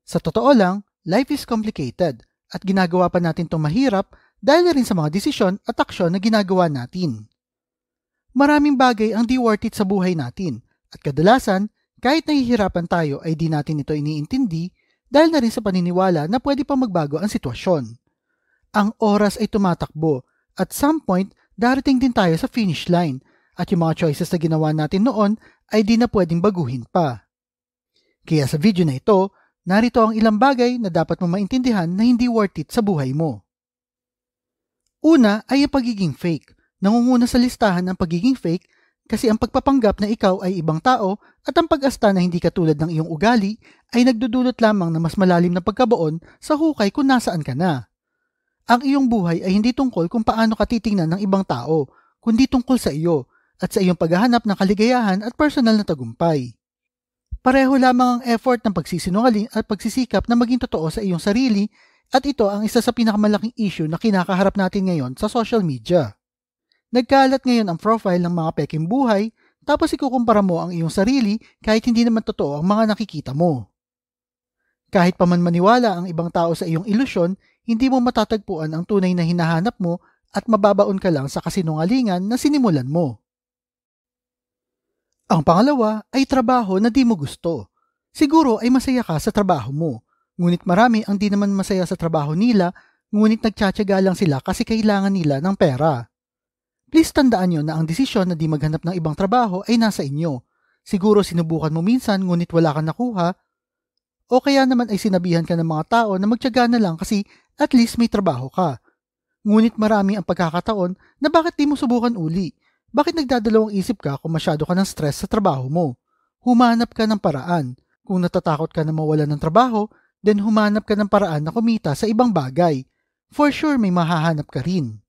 Sa totoo lang, life is complicated at ginagawa pa natin itong mahirap dahil rin sa mga desisyon at aksyon na ginagawa natin. Maraming bagay ang di worth it sa buhay natin at kadalasan, kahit nahihirapan tayo ay di natin ito iniintindi dahil na rin sa paniniwala na pwede pa magbago ang sitwasyon. Ang oras ay tumatakbo at some point darating din tayo sa finish line at yung mga choices na ginawa natin noon ay di na pwedeng baguhin pa. Kaya sa video na ito, narito ang ilang bagay na dapat mo maintindihan na hindi worth it sa buhay mo. Una ay ang pagiging fake. Nangunguna sa listahan ng pagiging fake kasi ang pagpapanggap na ikaw ay ibang tao at ang pag-asta na hindi katulad ng iyong ugali ay nagdudulot lamang na mas malalim na pagkabaon sa hukay kung nasaan ka na. Ang iyong buhay ay hindi tungkol kung paano ka titingnan ng ibang tao, kundi tungkol sa iyo at sa iyong paghahanap ng kaligayahan at personal na tagumpay. Pareho lamang ang effort ng pagsisinungaling at pagsisikap na maging totoo sa iyong sarili at ito ang isa sa pinakamalaking issue na kinakaharap natin ngayon sa social media. Nagkalat ngayon ang profile ng mga peking buhay tapos ikukumpara mo ang iyong sarili kahit hindi naman totoo ang mga nakikita mo. Kahit pa man maniwala ang ibang tao sa iyong ilusyon, hindi mo matatagpuan ang tunay na hinahanap mo at mababaon ka lang sa kasinungalingan na sinimulan mo. Ang pangalawa ay trabaho na di mo gusto. Siguro ay masaya ka sa trabaho mo, ngunit marami ang di naman masaya sa trabaho nila, ngunit nagtsatsaga lang sila kasi kailangan nila ng pera. Please tandaan nyo na ang desisyon na di maghanap ng ibang trabaho ay nasa inyo. Siguro sinubukan mo minsan ngunit wala kang nakuha, o kaya naman ay sinabihan ka ng mga tao na magtyaga na lang kasi at least may trabaho ka. Ngunit marami ang pagkakataon na bakit di mo subukan uli? Bakit nagdadalawang isip ka kung masyado ka ng stress sa trabaho mo? Humanap ka ng paraan. Kung natatakot ka na mawalan ng trabaho, then humanap ka ng paraan na kumita sa ibang bagay. For sure may mahahanap ka rin.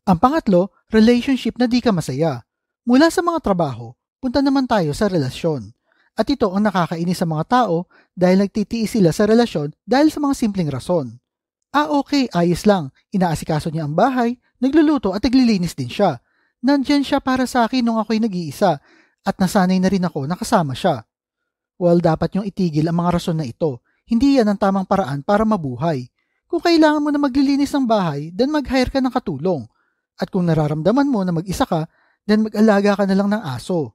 Ang pangatlo, relationship na di ka masaya. Mula sa mga trabaho, punta naman tayo sa relasyon. At ito ang nakakainis sa mga tao dahil nagtitiis sila sa relasyon dahil sa mga simpleng rason. Okay, ayos lang. Inaasikaso niya ang bahay, nagluluto at naglilinis din siya. Nandyan siya para sa akin nung ako'y nag-iisa at nasanay na rin ako na kasama siya. Well, dapat yung itigil ang mga rason na ito. Hindi yan ang tamang paraan para mabuhay. Kung kailangan mo na maglilinis ng bahay, then mag-hire ka ng katulong. At kung nararamdaman mo na mag-isa ka, then mag-alaga ka na lang ng aso.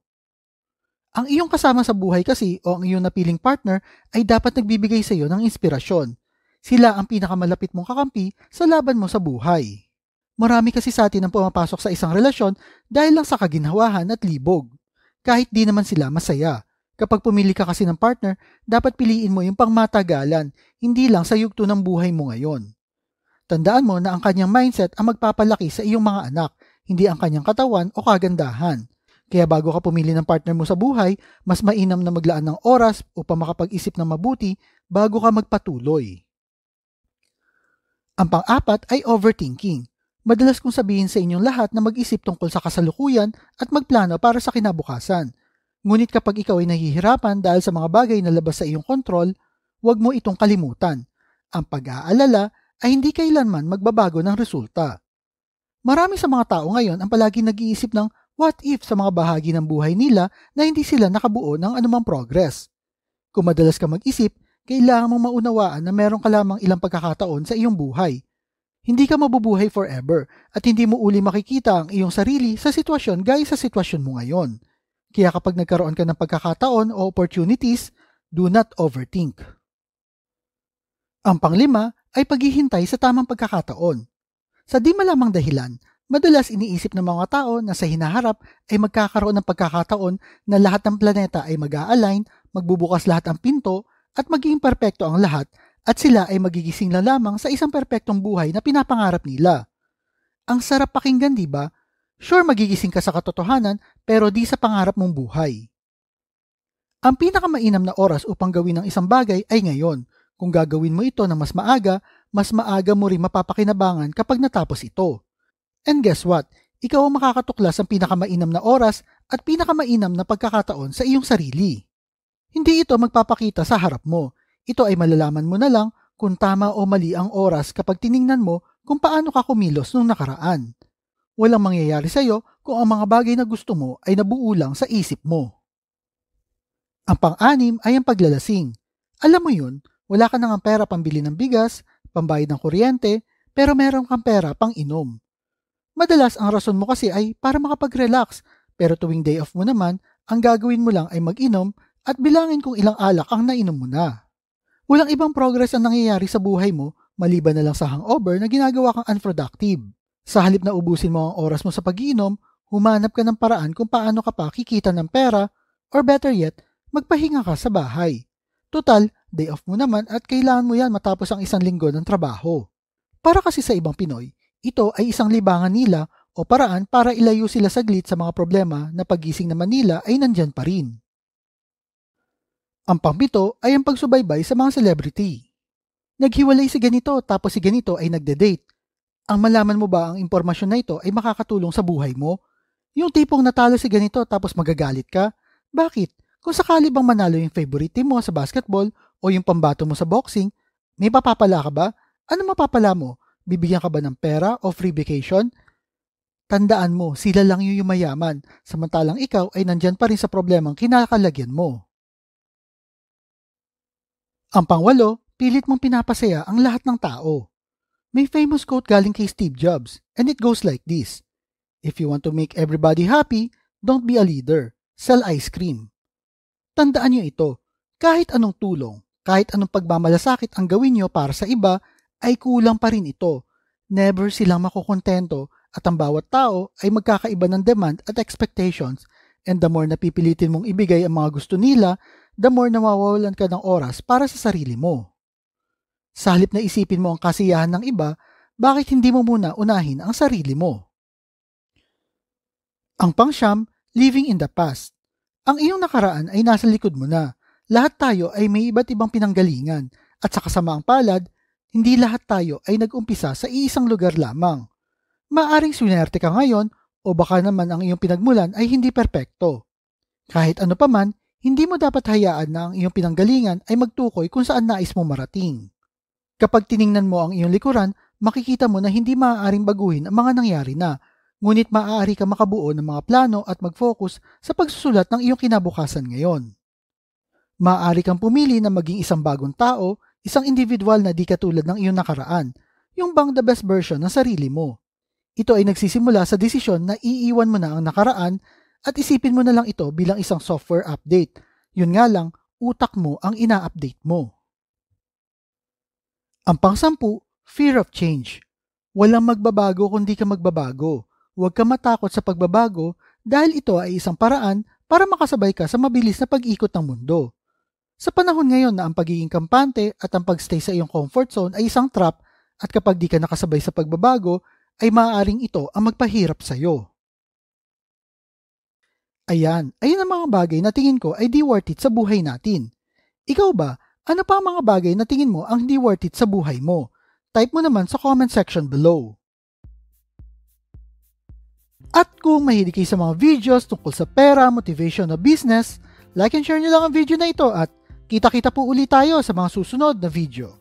Ang iyong kasama sa buhay kasi o ang iyong napiling partner ay dapat nagbibigay sa iyo ng inspirasyon. Sila ang pinakamalapit mong kakampi sa laban mo sa buhay. Marami kasi sa atin ang pumapasok sa isang relasyon dahil lang sa kaginhawahan at libog. Kahit di naman sila masaya. Kapag pumili ka kasi ng partner, dapat piliin mo yung pangmatagalan, hindi lang sa yugto ng buhay mo ngayon. Tandaan mo na ang kanyang mindset ang magpapalaki sa iyong mga anak, hindi ang kanyang katawan o kagandahan. Kaya bago ka pumili ng partner mo sa buhay, mas mainam na maglaan ng oras upang makapag-isip ng mabuti bago ka magpatuloy. Ang pang-apat ay overthinking. Madalas kong sabihin sa inyong lahat na mag-isip tungkol sa kasalukuyan at magplano para sa kinabukasan. Ngunit kapag ikaw ay nahihirapan dahil sa mga bagay na labas sa iyong kontrol, huwag mo itong kalimutan. Ang pag-aalala ay hindi kailanman magbabago ng resulta. Marami sa mga tao ngayon ang palagi nag-iisip ng what if sa mga bahagi ng buhay nila na hindi sila nakabuo ng anumang progress. Kung madalas ka mag-isip, kailangan mong maunawaan na meron ka lamang ilang pagkakataon sa iyong buhay. Hindi ka mabubuhay forever at hindi mo uli makikita ang iyong sarili sa sitwasyon gaya sa sitwasyon mo ngayon. Kaya kapag nagkaroon ka ng pagkakataon o opportunities, do not overthink. Ang panglima ay paghihintay sa tamang pagkakataon. Sa di malamang dahilan, madalas iniisip ng mga tao na sa hinaharap ay magkakaroon ng pagkakataon na lahat ng planeta ay mag-a-align, magbubukas lahat ang pinto at magiging perpekto ang lahat at sila ay magigising na lamang sa isang perpektong buhay na pinapangarap nila. Ang sarap pakinggan, di ba? Sure, magigising ka sa katotohanan pero di sa pangarap mong buhay. Ang pinakamainam na oras upang gawin ang isang bagay ay ngayon. Kung gagawin mo ito ng mas maaga mo rin mapapakinabangan kapag natapos ito. And guess what? Ikaw ang makakatuklas ng pinakamainam na oras at pinakamainam na pagkakataon sa iyong sarili. Hindi ito magpapakita sa harap mo. Ito ay malalaman mo na lang kung tama o mali ang oras kapag tiningnan mo kung paano ka kumilos nung nakaraan. Walang mangyayari sa iyo kung ang mga bagay na gusto mo ay nabuo lang sa isip mo. Ang pang-anim ay ang paglalasing. Alam mo yun, wala ka na nga pera pambili ng bigas, pambayad ng kuryente, pero meron kang pera pang inom. Madalas ang rason mo kasi ay para makapag-relax, pero tuwing day off mo naman, ang gagawin mo lang ay mag-inom at bilangin kung ilang alak ang nainom mo na. Walang ibang progress ang nangyayari sa buhay mo maliban na lang sa hangover na ginagawa kang unproductive. Sa halip na ubusin mo ang oras mo sa pag-iinom, humanap ka ng paraan kung paano ka pa kikita ng pera or better yet, magpahinga ka sa bahay. Total, day off mo naman at kailangan mo yan matapos ang isang linggo ng trabaho. Para kasi sa ibang Pinoy, ito ay isang libangan nila o paraan para ilayo sila saglit sa mga problema na pagising naman nila ay nandyan pa rin. Ang pangpito ay ang pagsubaybay sa mga celebrity. Naghiwalay si ganito tapos si ganito ay nagde-date. Ang malaman mo ba ang impormasyon na ito ay makakatulong sa buhay mo? Yung tipong natalo si ganito tapos magagalit ka? Bakit? Kung sakali bang manalo yung favorite team mo sa basketball o yung pambato mo sa boxing, may papapala ka ba? Ano mapapala mo? Bibigyan ka ba ng pera o free vacation? Tandaan mo, sila lang yung mayaman, samantalang ikaw ay nandyan pa rin sa problemang kinakalagyan mo. Ang pangwalo, pilit mong pinapasaya ang lahat ng tao. May famous quote galing kay Steve Jobs, and it goes like this: "If you want to make everybody happy, don't be a leader. Sell ice cream." Tandaan niyo ito, kahit anong tulong, kahit anong pagmamalasakit ang gawin niyo para sa iba, ay kulang pa rin ito. Never silang makukontento at ang bawat tao ay magkakaiba ng demand at expectations, and the more napipilitin mong ibigay ang mga gusto nila, the more nawawalan ka ng oras para sa sarili mo. Sa halip na isipin mo ang kasiyahan ng iba, bakit hindi mo muna unahin ang sarili mo? Ang pangsyam, living in the past. Ang iyong nakaraan ay nasa likod mo na. Lahat tayo ay may iba't ibang pinanggalingan at sa kasamaang palad, hindi lahat tayo ay nag-umpisa sa iisang lugar lamang. Maaring swinerte ka ngayon o baka naman ang iyong pinagmulan ay hindi perpekto. Kahit ano paman, hindi mo dapat hayaan na ang iyong pinanggalingan ay magtukoy kung saan nais mo marating. Kapag tiningnan mo ang iyong likuran, makikita mo na hindi maaaring baguhin ang mga nangyari na, ngunit maaari ka makabuo ng mga plano at mag-focus sa pagsusulat ng iyong kinabukasan ngayon. Maaari kang pumili na maging isang bagong tao, isang individual na di katulad ng iyong nakaraan, yung bang the best version ng sarili mo. Ito ay nagsisimula sa desisyon na iiwan mo na ang nakaraan at isipin mo na lang ito bilang isang software update. Yun nga lang, utak mo ang ina-update mo. Ang pangsampu, fear of change. Walang magbabago kundi ka magbabago. Huwag ka matakot sa pagbabago dahil ito ay isang paraan para makasabay ka sa mabilis na pag-ikot ng mundo. Sa panahon ngayon na ang pagiging kampante at ang pagstay sa iyong comfort zone ay isang trap at kapag di ka nakasabay sa pagbabago, ay maaaring ito ang magpahirap sa iyo. Ayan, ayun ang mga bagay na tingin ko ay di worth it sa buhay natin. Ikaw ba? Ano pa ang mga bagay na tingin mo ang di worth it sa buhay mo? Type mo naman sa comment section below. At kung mahilig kayo sa mga videos tungkol sa pera, motivation o business, like and share nyo lang ang video na ito at kita-kita po ulit tayo sa mga susunod na video.